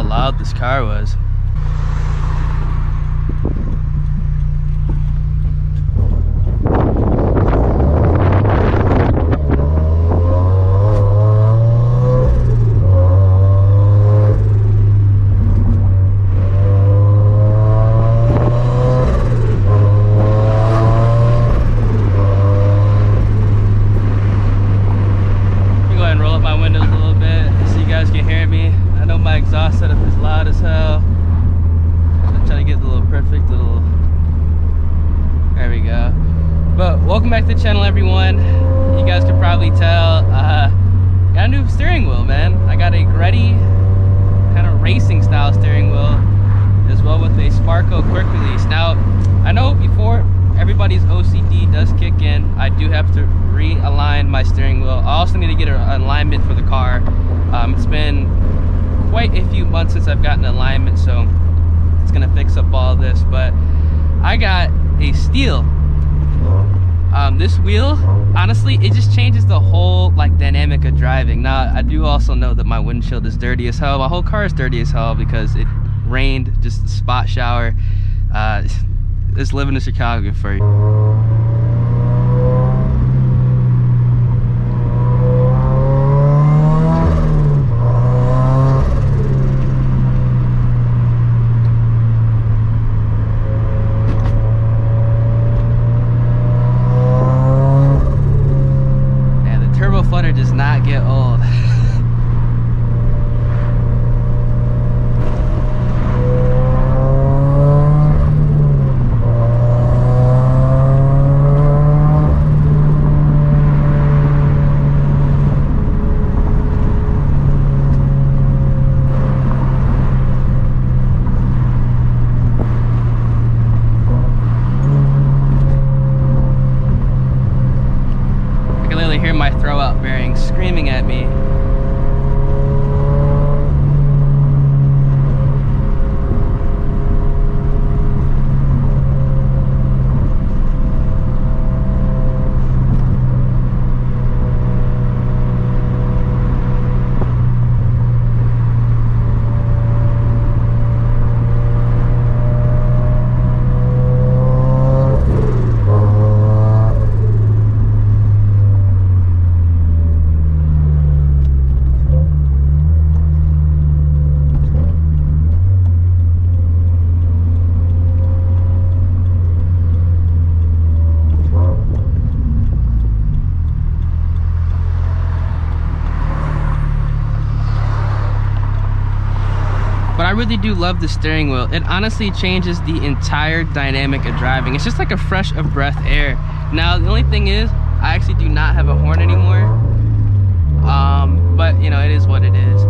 loud this car was. Exhaust setup is loud as hell. I'm trying to get the little perfect little. There we go. But welcome back to the channel, everyone. You guys can probably tell, got a new steering wheel, man. I got a Greddy kind of racing style steering wheel, as well with a Sparco quick release. Now, I know before everybody's OCD does kick in, I do have to realign my steering wheel. I also need to get an alignment for the car. It's been quite a few months since I've gotten alignment, so it's gonna fix up all this. But I got a steal. This wheel, honestly, it just changes the whole like dynamic of driving. Now, I do also know that my windshield is dirty as hell. My whole car is dirty as hell because it rained, just a spot shower. It's living in Chicago for you. Does not get old. Hear my throw out bearing screaming at me. But I really do love the steering wheel. It honestly changes the entire dynamic of driving. It's just like a fresh of breath air. Now, the only thing is, I actually do not have a horn anymore. But you know, it is what it is.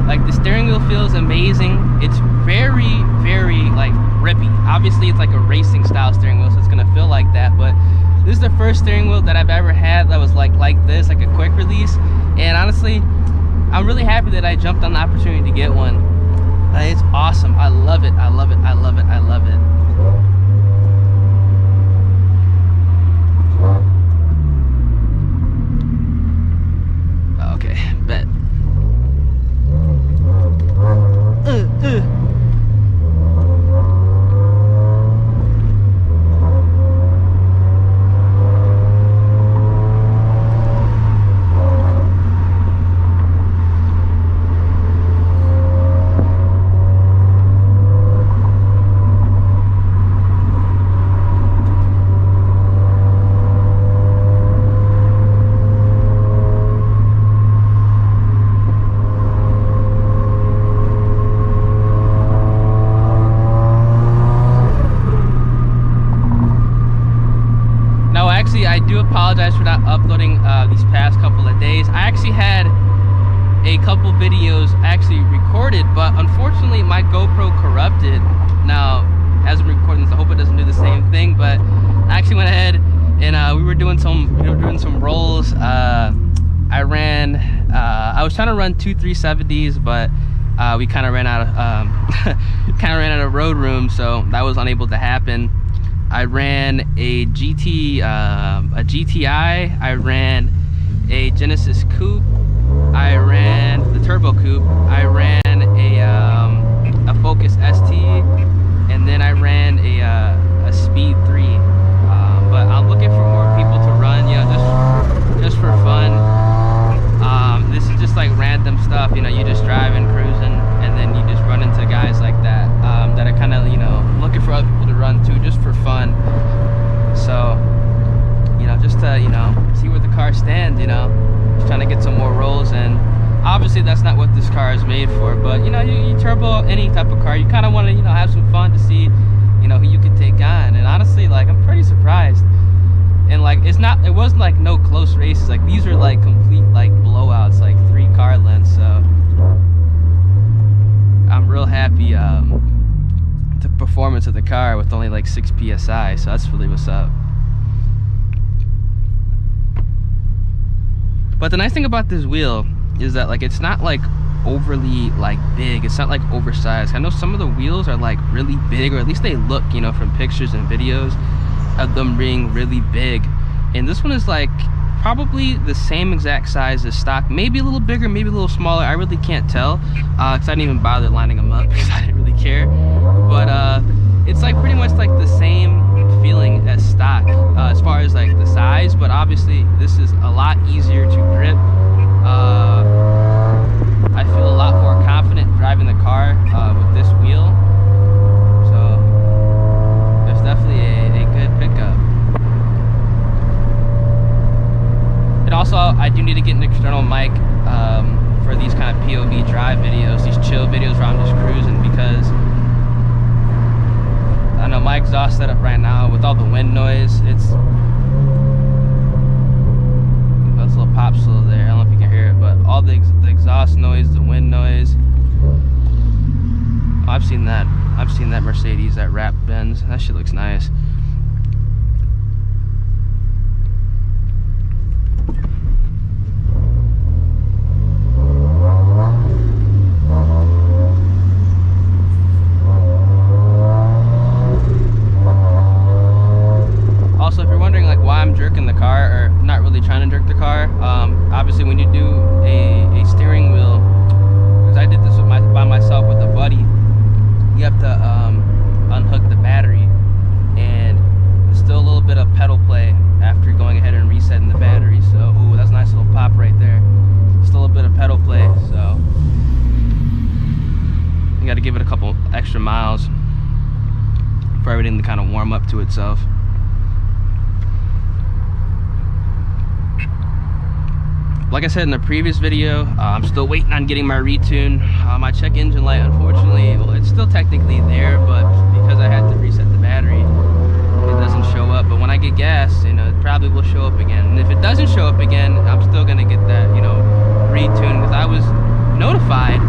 Like, the steering wheel feels amazing. It's very, very like grippy. Obviously, it's like a racing style steering wheel, so it's gonna feel like that. But this is the first steering wheel that I've ever had that was like this, like a quick release. And honestly, I'm really happy that I jumped on the opportunity to get one. It's awesome. I love it. I love it. I love it. I love it. Okay, bet. I do apologize for not uploading these past couple of days. I actually had a couple videos actually recorded, but unfortunately my GoPro corrupted. Now, as I'm recording this, I hope it doesn't do the same thing, but I actually went ahead and we were doing some rolls. I was trying to run 2 370s, but we kind of ran out of road room, so that was unable to happen. I ran a GTI, I ran a Genesis Coupe, I ran the Turbo Coupe, I ran a Focus ST, and then I ran a Speed 3. But I'm looking for more people to run, you know, just for fun. This is just like random stuff, you know, you just driving, cruising, and then you just run into guys like that that are kind of, you know, looking for other people to run to just for fun. So, you know, just to, you know, see where the car stands, you know, just trying to get some more rolls in. Obviously that's not what this car is made for, but you know, you turbo any type of car, you kind of want to, you know, have some fun to see, you know, who you can take on. And honestly, like, I'm pretty surprised. And like, it wasn't like no close races, like these are like complete like blowouts, like 3 car lengths. So I'm real happy the performance of the car with only like 6 psi, so that's really what's up. But the nice thing about this wheel is that like it's not like overly like big, it's not like oversized. I know some of the wheels are like really big, or at least they look, you know, from pictures and videos of them being really big, and this one is like probably the same exact size as stock, maybe a little bigger, maybe a little smaller. I really can't tell because I didn't even bother lining them up because I didn't really care. But it's like pretty much like the same feeling as stock as far as like the size, but obviously this is a lot easier to grip. I feel a lot more confident driving the car with this wheel, so it's definitely a good pickup. And also, I do need to get an external mic for these kind of POV drive videos, these chill videos where I'm just cruising, because I know my exhaust setup right now with all the wind noise, it's a little pop slow there. I don't know if you can hear it, but all the exhaust noise, the wind noise. Oh, I've seen that Mercedes, that wrap Benz. That shit looks nice. Also, if you're wondering like why I'm jerking the car, or not really trying to jerk the car, obviously when you do a steering wheel, because I did this with by myself with a buddy, you have to unhook the battery, and there's still a little bit of pedal play after going ahead and resetting the battery. So, ooh, that's a nice little pop right there. Still a bit of pedal play, so you got to give it a couple extra miles for everything to kind of warm up to itself. Like I said in the previous video, I'm still waiting on getting my retune. My check engine light, unfortunately, well, it's still technically there, but because I had to reset the battery, it doesn't show up. But when I get gas, you know, it probably will show up again. And if it doesn't show up again, I'm still gonna get that, you know, retune, because I was notified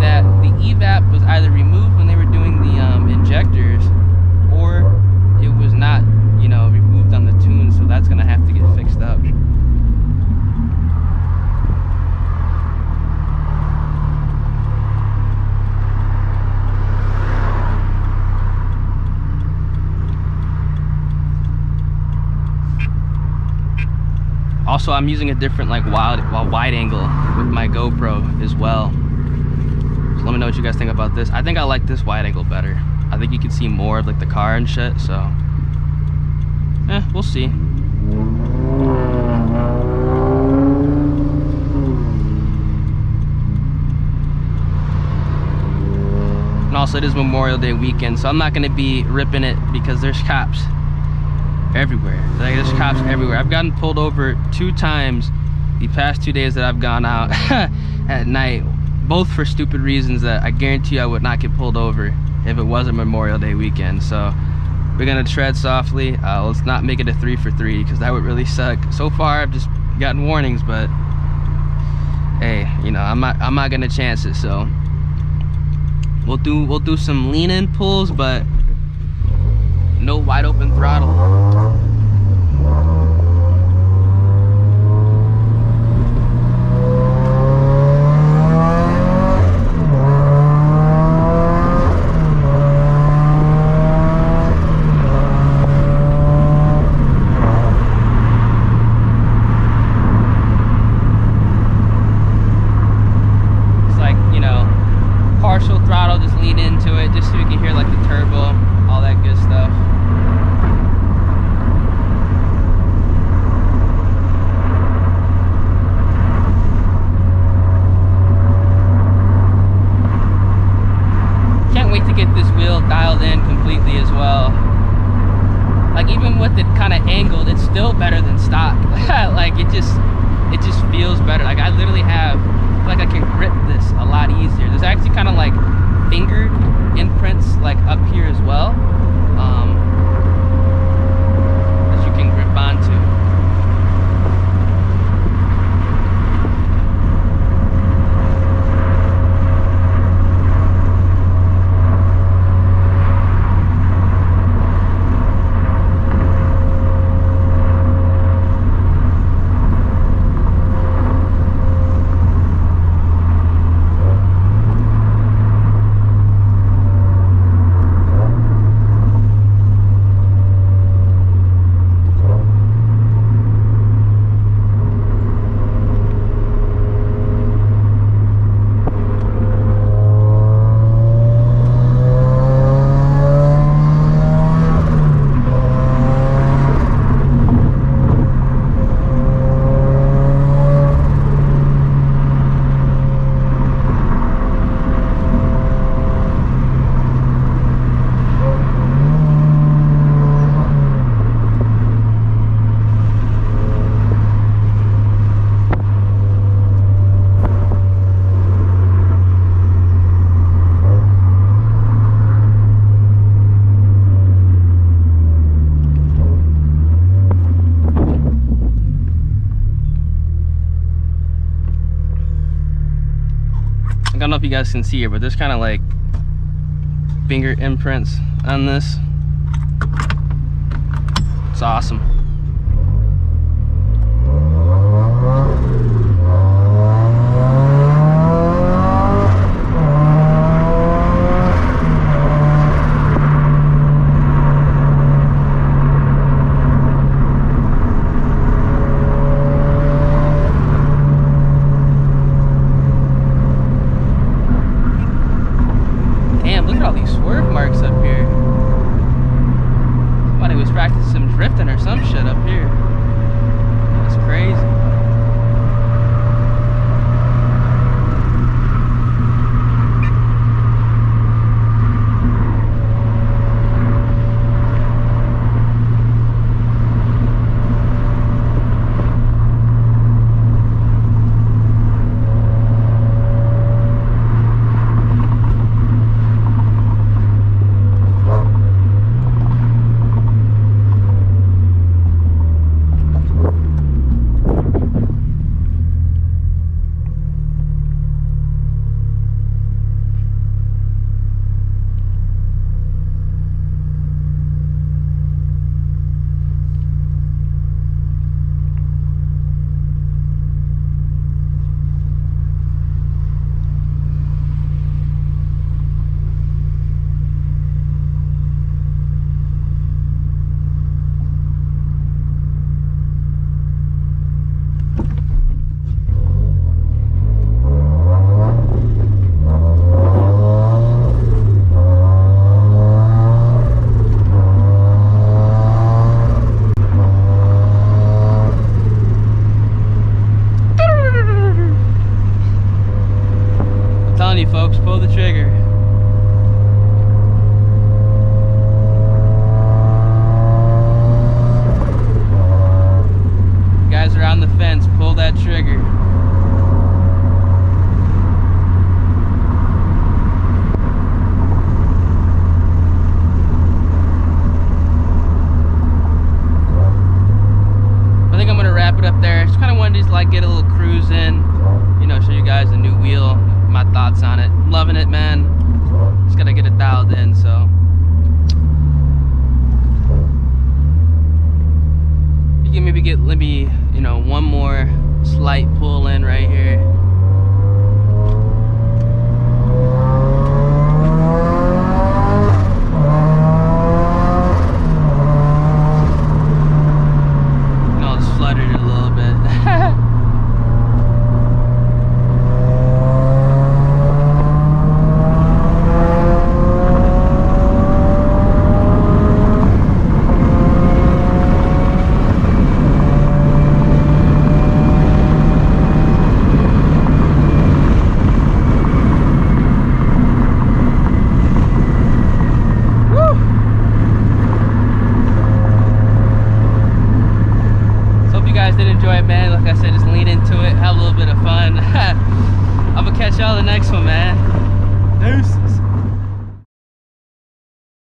that the evap was either removed when they were doing the injectors, or it was not, you know, removed on the tune. So that's gonna have to get fixed up. Also, I'm using a different like wide angle with my GoPro as well. So let me know what you guys think about this. I think I like this wide angle better. I think you can see more of like the car and shit, so we'll see. And also, it is Memorial Day weekend, so I'm not gonna be ripping it because there's cops everywhere. Like, there's cops everywhere. I've gotten pulled over 2 times the past 2 days that I've gone out at night, both for stupid reasons that I guarantee you I would not get pulled over if it wasn't Memorial Day weekend. So we're gonna tread softly. Let's not make it a 3 for 3, because that would really suck. So far I've just gotten warnings, but hey, you know, I'm not gonna chance it. So we'll do some lean in pulls, but no wide open throttle. turbo, all that good stuff. Can't wait to get this wheel dialed in completely as well. Like, even with it kind of angled, it's still better than stock. Like, it just feels better. Like, I literally have, like, I can grip this a lot easier. There's actually kind of like finger imprints like up here as well, that you can grip onto. I don't know if you guys can see here, but there's kind of like finger imprints on this. It's awesome. Drifting or some shit up here. That's crazy. Folks, pull the trigger. You guys are on the fence, pull that trigger. I think I'm gonna wrap it up there. Just kind of wanted to like get a little cruise in, you know, show you guys the new wheel, my thoughts on it. I'm loving it, man. Just gotta get it dialed in, so. You can maybe get, you know, one more slight pull in right here.